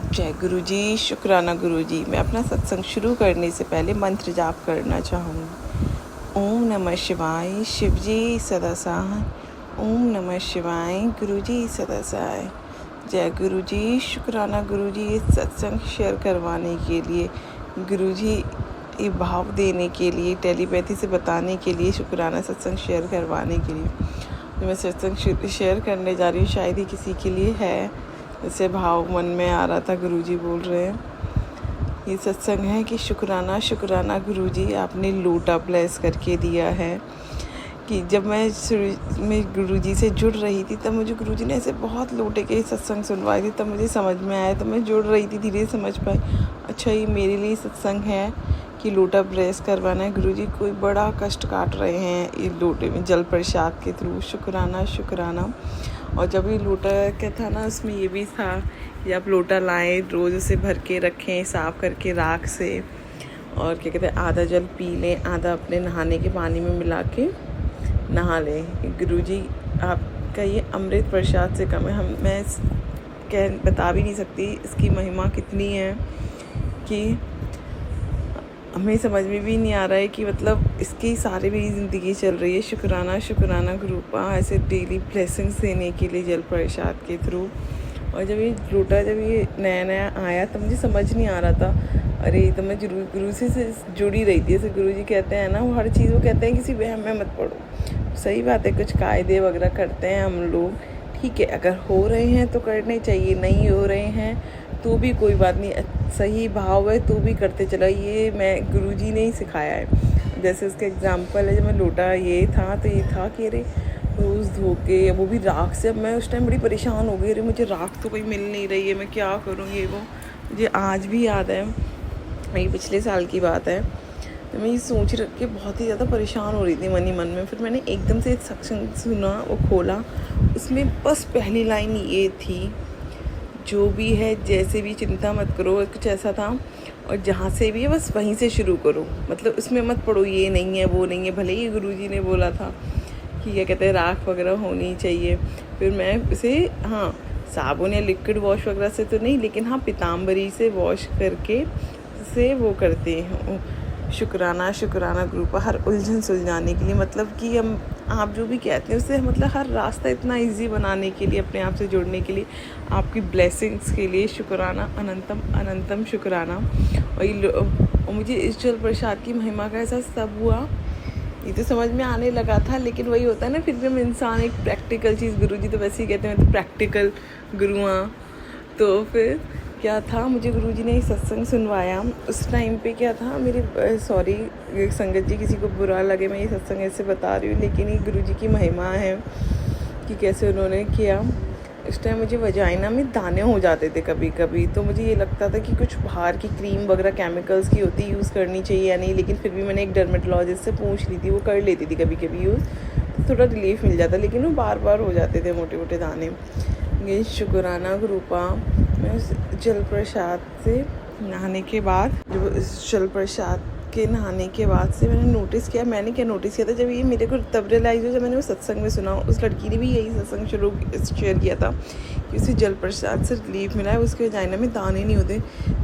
जय गुरु जी। शुक्राना गुरु जी। मैं अपना सत्संग शुरू करने से पहले मंत्र जाप करना चाहूँगी। ओम नमः शिवाय। शिव जी सदा सहाय। ओम नमः शिवाय। गुरु जी सदा सहाय। जय गुरु जी। शुक्राना गुरु जी ये सत्संग शेयर करवाने के लिए, गुरु जी ये भाव देने के लिए, टेलीपैथी से बताने के लिए, शुक्राना सत्संग शेयर करवाने के लिए जो मैं सत्संग शेयर करने जा रही हूँ, शायद ही किसी के लिए है। जैसे भाव मन में आ रहा था, गुरुजी बोल रहे हैं ये सत्संग है कि शुक्राना शुक्राना गुरुजी आपने लोटा ब्लेस करके दिया है। कि जब मैं गुरुजी से जुड़ रही थी तब मुझे गुरुजी ने ऐसे बहुत लोटे के सत्संग सुनवाए थे, तब मुझे समझ में आया, तब मैं जुड़ रही थी, धीरे समझ पाई अच्छा ये मेरे लिए सत्संग है कि लोटा ब्लेस करवाना है। गुरुजी कोई बड़ा कष्ट काट रहे हैं ये लोटे में जल प्रसाद के थ्रू। शुक्राना शुक्राना। और जब ये लोटा क्या था ना, उसमें ये भी था कि आप लोटा लाएं, रोज़ उसे भर के रखें साफ़ करके राख से, और क्या कहते हैं आधा जल पी लें, आधा अपने नहाने के पानी में मिला के नहा लें। गुरुजी आपका ये अमृत प्रसाद से कम है। मैं बता भी नहीं सकती इसकी महिमा कितनी है कि हमें समझ में भी नहीं आ रहा है कि मतलब इसकी सारी मेरी ज़िंदगी चल रही है। शुक्राना शुक्राना गुरुपा ऐसे डेली ब्लेसिंग्स देने के लिए जल प्रसाद के थ्रू। और जब ये लोटा जब ये नया नया आया तब मुझे समझ नहीं आ रहा था, अरे तो मैं गुरु से जुड़ी रही थी। जैसे गुरु जी कहते हैं ना, वो हर चीज़ वो कहते हैं किसी वहम में मत पड़ो। सही बात है, कुछ कायदे वगैरह करते हैं हम लोग, ठीक है, अगर हो रहे हैं तो करने चाहिए, नहीं हो रहे हैं तो भी कोई बात नहीं, सही भाव है तो भी करते चला। ये मैं गुरुजी ने ही सिखाया है। जैसे उसका एग्जांपल है, जब मैं लोटा ये था तो ये था कि अरे रोज़ धो के, वो भी राख से। अब मैं उस टाइम बड़ी परेशान हो गई, अरे मुझे राख तो कोई मिल नहीं रही है, मैं क्या करूँ ये वो। मुझे आज भी याद है, ये पिछले साल की बात है, तो मैं ये सोच रख के बहुत ही ज़्यादा परेशान हो रही थी मन ही मन में। फिर मैंने एकदम से सत्संग सुना, वो खोला, उसमें बस पहली लाइन ये थी, जो भी है जैसे भी चिंता मत करो, कुछ ऐसा था। और जहाँ से भी है बस वहीं से शुरू करो, मतलब उसमें मत पड़ो ये नहीं है वो नहीं है। भले ही गुरुजी ने बोला था कि क्या कहते हैं राख वगैरह होनी चाहिए। फिर मैं इसे हाँ साबुन या लिक्विड वॉश वगैरह से तो नहीं, लेकिन हाँ पीताम्बरी से वॉश करके से वो करते हूँ। शुक्राना शुक्राना ग्रुप हर उलझन सुलझाने के लिए, मतलब कि हम आप जो भी कहते हैं उससे मतलब हर रास्ता इतना इजी बनाने के लिए, अपने आप से जुड़ने के लिए, आपकी ब्लेसिंग्स के लिए शुक्राना अनंतम अनंतम शुक्राना। और मुझे इस जल प्रसाद की महिमा का एहसास तब हुआ, ये तो समझ में आने लगा था, लेकिन वही होता है ना, फिर भी हम इंसान एक प्रैक्टिकल चीज़, गुरुजी तो वैसे ही कहते हैं मैं तो प्रैक्टिकल गुरु हाँ। तो फिर क्या था, मुझे गुरुजी ने एक सत्संग सुनवाया। उस टाइम पे क्या था, मेरे सॉरी संगत जी किसी को बुरा लगे मैं ये सत्संग ऐसे बता रही हूँ, लेकिन ये गुरुजी की महिमा है कि कैसे उन्होंने किया। इस टाइम मुझे वजाइना में दाने हो जाते थे कभी कभी, तो मुझे ये लगता था कि कुछ बाहर की क्रीम वगैरह केमिकल्स की होती यूज़ करनी चाहिए या नहीं, लेकिन फिर भी मैंने एक डर्मेटोलॉजिस्ट से पूछ ली थी, वो कर लेती थी कभी कभी यूज़, तो थोड़ा रिलीफ मिल जाता, लेकिन वो बार बार हो जाते थे मोटे मोटे दाने। ये शुक्राना गुरुपा। मैं जल प्रसाद से नहाने के बाद, जो जल प्रसाद के नहाने के बाद से मैंने नोटिस किया, मैंने क्या नोटिस किया था, जब ये मेरे को तब रियलाइज़ हुआ जब मैंने वो सत्संग में सुना। उस लड़की ने भी यही सत्संग शेयर किया था कि उसे जल प्रसाद से रिलीफ मिला है, उसके वजाइना में दाने नहीं होते।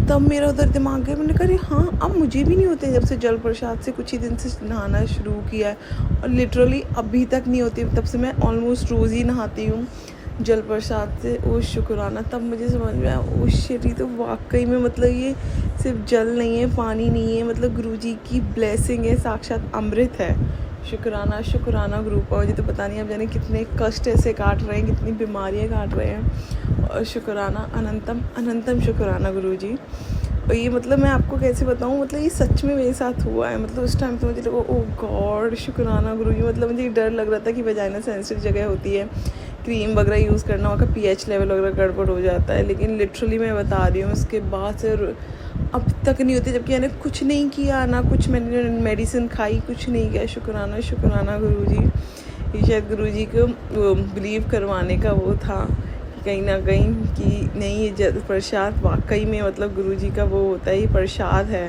तब मेरा उधर दिमाग गया, मैंने कहा हाँ अब मुझे भी नहीं होते, जब से जल प्रसाद से कुछ ही दिन से नहाना शुरू किया है, और लिटरली अभी तक नहीं होती। तब से मैं ऑलमोस्ट रोज़ ही नहाती हूँ जल प्रसाद से। ओ शुक्राना। तब मुझे समझ में आया, ओ शिट, तो वाकई में मतलब ये सिर्फ जल नहीं है, पानी नहीं है, मतलब गुरुजी की ब्लेसिंग है, साक्षात अमृत है। शुक्राना शुक्राना ग्रुप। और मुझे तो पता नहीं अब जाने कितने कष्ट ऐसे काट रहे हैं, कितनी बीमारियां काट रहे हैं। और शुक्राना अनंतम अनंतम शुक्राना गुरुजी। और ये मतलब मैं आपको कैसे बताऊँ, मतलब ये सच में मेरे साथ हुआ है। मतलब उस टाइम तो मुझे लगा ओ गॉड शुक्राना गुरुजी, मतलब मुझे डर लग रहा था कि वजाइना सेंसिटिव जगह होती है, क्रीम वगैरह यूज़ करना होगा, पीएच लेवल वगैरह गड़बड़ हो जाता है, लेकिन लिटरली मैं बता रही हूँ उसके बाद से अब तक नहीं होती, जबकि मैंने कुछ नहीं किया ना, कुछ मैंने मेडिसिन खाई, कुछ नहीं किया। शुक्राना शुक्राना गुरुजी। ये शायद गुरुजी को बिलीव करवाने का वो था कहीं ना कहीं कि नहीं ये जल प्रसाद वाकई में मतलब गुरुजी का वो होता है, ये प्रसाद है,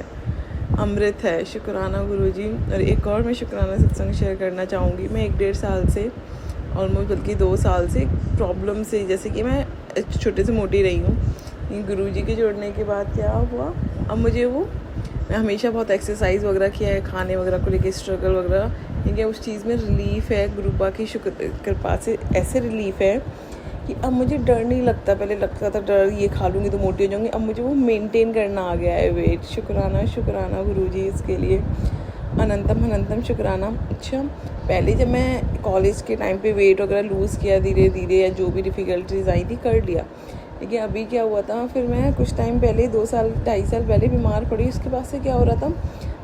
अमृत है। शुक्राना गुरुजी। और एक और मैं शुक्राना सत्संग शेयर करना चाहूँगी। मैं 1-1.5 साल से ऑलमोस्ट, बल्कि 2 साल से प्रॉब्लम से, जैसे कि मैं छोटे से मोटी रही हूँ, गुरुजी के जोड़ने के बाद क्या हुआ, अब मुझे वो, मैं हमेशा बहुत एक्सरसाइज वगैरह किया है, खाने वगैरह को लेके स्ट्रगल वगैरह, ठीक है, उस चीज़ में रिलीफ है, गुरुपा की शुक्र कृपा से ऐसे रिलीफ है कि अब मुझे डर नहीं लगता। पहले लगता था डर, ये खा लूँगी तो मोटी हो जाऊँगी, अब मुझे वो मेंटेन करना आ गया है वेट। शुक्राना शुक्राना गुरुजी इसके लिए, अनंतम अनंतम शुक्राना। अच्छा, पहले जब मैं कॉलेज के टाइम पे वेट वगैरह लूज़ किया धीरे धीरे, या जो भी डिफ़िकल्टीज आई थी कर लिया, लेकिन अभी क्या हुआ था, फिर मैं कुछ टाइम पहले 2 साल 2.5 साल पहले बीमार पड़ी। उसके बाद से क्या हो रहा था,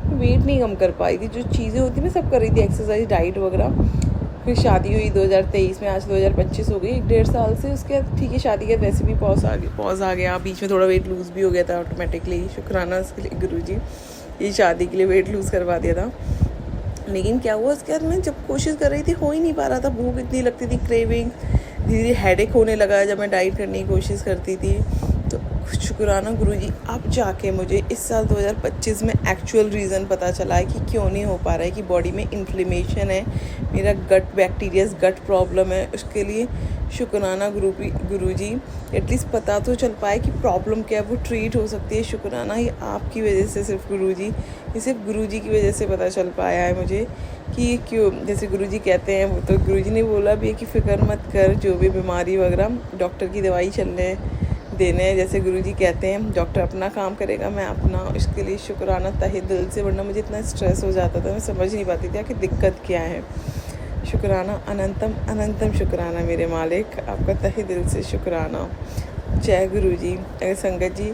वेट नहीं कम कर पाई थी। जो चीज़ें होती मैं सब कर रही थी, एक्सरसाइज डाइट वगैरह। फिर शादी हुई 2023 में, आज 2025 हो गई, 1.5 साल से। उसके बाद ठीक है, शादी के वैसे भी पॉज आ गया, बीच में थोड़ा वेट लूज़ भी हो गया था ऑटोमेटिकली। शुक्राना उसके लिए गुरुजी, ये शादी के लिए वेट लूज़ करवा दिया था। लेकिन क्या हुआ, उसके बाद मैं जब कोशिश कर रही थी हो ही नहीं पा रहा था, भूख इतनी लगती थी, क्रेविंग, धीरे धीरे हेडेक होने लगा जब मैं डाइट करने की कोशिश करती थी। तो शुक्राना गुरुजी, अब जाके मुझे इस साल 2025 में एक्चुअल रीज़न पता चला है कि क्यों नहीं हो पा रहा है, कि बॉडी में इन्फ्लेमेशन है, मेरा गट बैक्टीरियाज गट प्रॉब्लम है। उसके लिए शुक्राना गुरुजी, एटलीस्ट पता तो चल पाए कि प्रॉब्लम क्या है, वो ट्रीट हो सकती है। शुक्राना, ये आपकी वजह से, सिर्फ गुरुजी, ये सिर्फ गुरुजी की वजह से पता चल पाया है मुझे कि क्यों। जैसे गुरुजी कहते हैं, वो तो गुरुजी ने बोला भी है कि फ़िक्र मत कर, जो भी बीमारी वगैरह, डॉक्टर की दवाई चलने देने हैं, जैसे गुरुजी कहते हैं, डॉक्टर अपना काम करेगा, मैं अपना। इसके लिए शुक्राना तहे दिल से, वरना मुझे इतना स्ट्रेस हो जाता था, मैं समझ नहीं पाती थी कि दिक्कत क्या है। शुक्राना अनंतम अनंतम शुक्राना मेरे मालिक, आपका तहे दिल से शुक्राना। जय गुरुजी। अगर संगत जी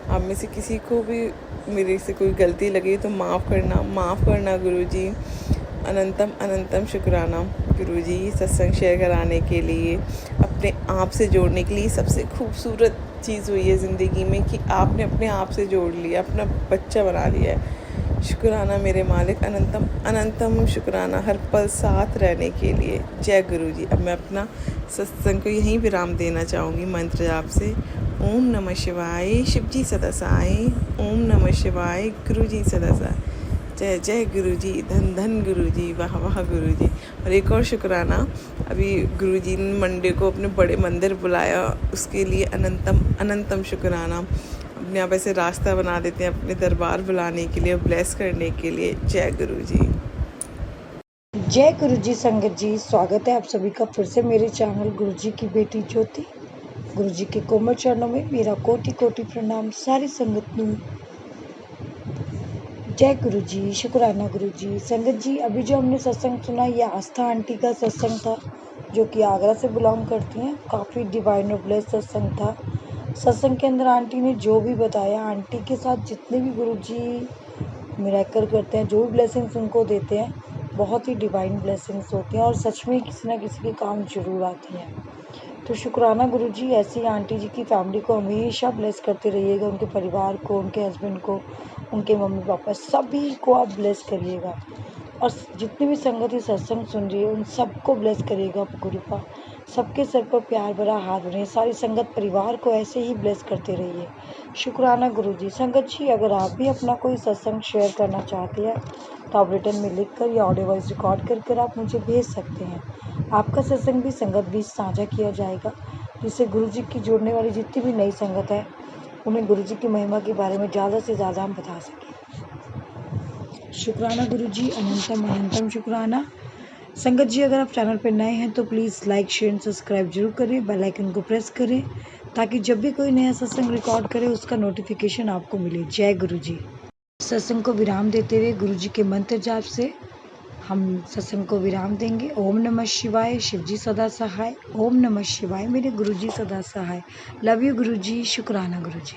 आप में से किसी को भी मेरे से कोई गलती लगी तो माफ़ करना गुरुजी। अनंतम अनंतम शुक्राना गुरुजी, सत्संग शेयर कराने के लिए, अपने आप से जोड़ने के लिए। सबसे खूबसूरत चीज़ हुई है ज़िंदगी में कि आपने अपने आप से जोड़ लिया, अपना बच्चा बना लिया है। शुक्राना मेरे मालिक, अनंतम अनंतम शुक्राना हर पल साथ रहने के लिए। जय गुरुजी। अब मैं अपना सत्संग को यहीं विराम देना चाहूँगी मंत्र जाप से। ओम नमः शिवाय, शिवजी सदा साई। ओम नमः शिवाय, गुरुजी सदा साई। जय जय गुरुजी, धन धन गुरुजी, वाह वाह गुरुजी। और एक और शुक्राना, अभी गुरुजी ने मंडे को अपने बड़े मंदिर बुलाया, उसके लिए अनंतम अनंतम शुक्राना। अपने आप ऐसे रास्ता बना देते हैं अपने दरबार बुलाने के लिए, ब्लेस करने के लिए। जय गुरुजी। जय गुरुजी संगत जी, स्वागत है आप सभी का फिर से मेरे चैनल गुरुजी की बेटी ज्योति। गुरुजी के कोमल चरणों में मेरा कोटि कोटि प्रणाम सारी संगत नू। जय गुरुजी, शुक्राना गुरुजी। संगत जी, अभी जो हमने सत्संग सुना, ये आस्था आंटी का सत्संग था, जो कि आगरा से बिलोंग करती हैं। काफ़ी डिवाइन और ब्लेस सत्संग था। सत्संग के अंदर आंटी ने जो भी बताया, आंटी के साथ जितने भी गुरुजी मिराकल करते हैं, जो भी ब्लेसिंग्स उनको देते हैं, बहुत ही डिवाइन ब्लेसिंग्स होती हैं और सच में किसी ना किसी के काम जरूर आती हैं। तो शुक्राना गुरुजी, ऐसी आंटी जी की फैमिली को हमेशा ब्लेस करते रहिएगा, उनके परिवार को, उनके हस्बैंड को, उनके मम्मी पापा, सभी को आप ब्लेस करिएगा। और जितनी भी संगत ये सत्संग सुन रही है, उन सबको ब्लेस करिएगा गुरुपा। सबके सर पर प्यार भरा हाथ बने, सारी संगत परिवार को ऐसे ही ब्लेस करते रहिए। शुक्राना गुरुजी। संगत जी, अगर आप भी अपना कोई सत्संग शेयर करना चाहते हैं तो आप रिटर्न में लिख कर या ऑडियो वॉइस रिकॉर्ड कर आप मुझे भेज सकते हैं। आपका सत्संग भी संगत बीच साझा किया जाएगा, जिससे गुरुजी की जुड़ने वाली जितनी भी नई संगत है, उन्हें गुरुजी की महिमा के बारे में ज़्यादा से ज़्यादा हम बता सकें। शुक्राना गुरुजी, अनंतम अनंतम शुक्राना। संगत जी, अगर आप चैनल पर नए हैं तो please like share and subscribe जरूर करें, बेल आइकन को प्रेस करें, ताकि जब भी कोई नया सत्संग रिकॉर्ड करे उसका नोटिफिकेशन आपको मिले। जय गुरुजी। सत्संग को विराम देते हुए गुरुजी के मंत्र जाप से हम सत्संग को विराम देंगे। ओम नमः शिवाय, शिवजी सदा सहाय। ओम नमः शिवाय, मेरे गुरुजी सदा सहाय। लव यू गुरुजी, शुक्राना गुरुजी।